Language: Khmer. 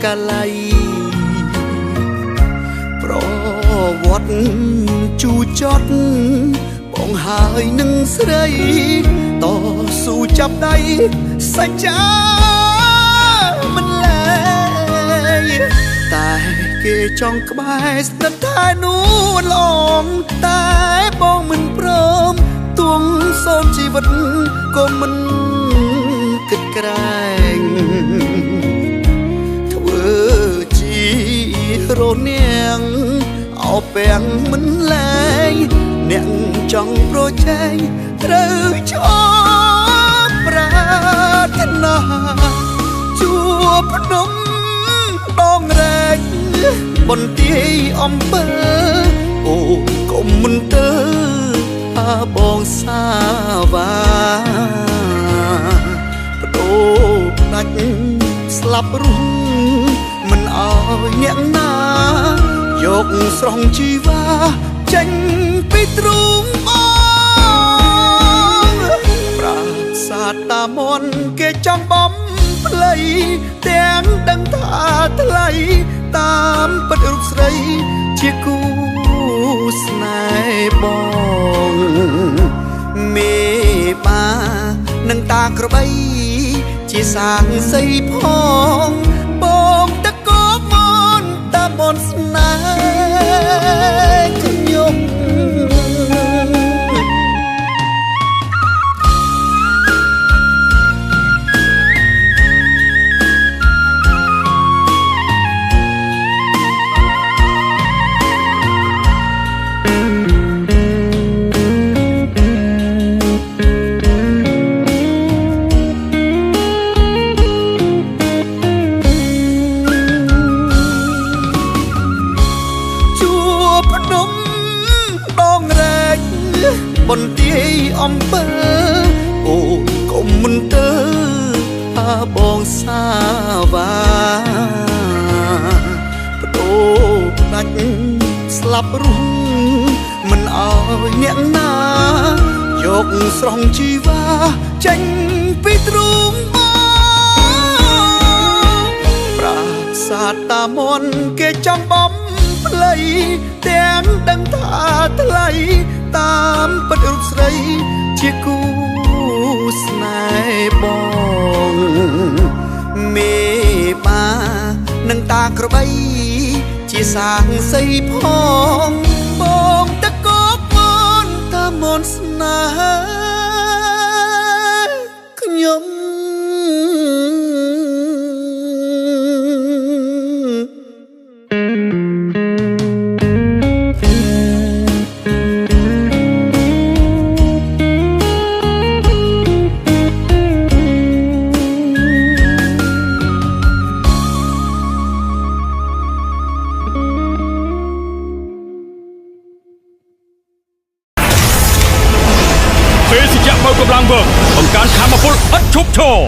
កាល័យប្រវត្តិជូរចត់បងហើយនឹងស្រីតស៊ូចាប់ដៃសច្ចាមិនលែងតែគេចង់ក្បែរស្និទ្ធតែនួនឡងតែបងមិនព្រមទួងសូមជីវិតក៏មិនគិតក្រែងធ្វើជារនាងអោពាំងមិនលែងអ្នកចង់ប្រជែងត្រូវឈប់ប្រាថ្នាជួបភ្នំដងរែកបន្ទាយអំពើអូកុំមិនទៅបងសាវ៉ាបដូរដាច់ស្លាប់រស់មិនអោយអ្នកណាយកស្រង់ជីវ៉ាចេញពីទ្រូងបងប្រាសាទតាមន់គេចង់បំភ្លៃទាំងដឹងថាថ្លៃតាមពិតរូបស្រីជាគូស្នេហ៍បងមេបានឹងតាក្របីជាសាងសីផងបងតកបមនតាមនស្នេហ៍ខ្ញុំបន្ទាយអំពើអូកុំមិនទៅបងសាវ៉ាបដូរដាច់ស្លាប់រស់មិនអោយអ្នកណាយកស្រង់ជីវ៉ាចេញពីទ្រូងបងប្រាសាទតាមន់គេចង់បំភ្លៃទាំងដឹងថាថ្លៃតាមពិតរូបស្រីជាគូស្នេហ៍បងមេបានឹងតាក្របីជាសាងសីផងបងតកបមនតាមនស្នេហ៍ខ្ញុំកម្លាំងវើបង្កើនធម៌ពលឥតឈប់ឈរ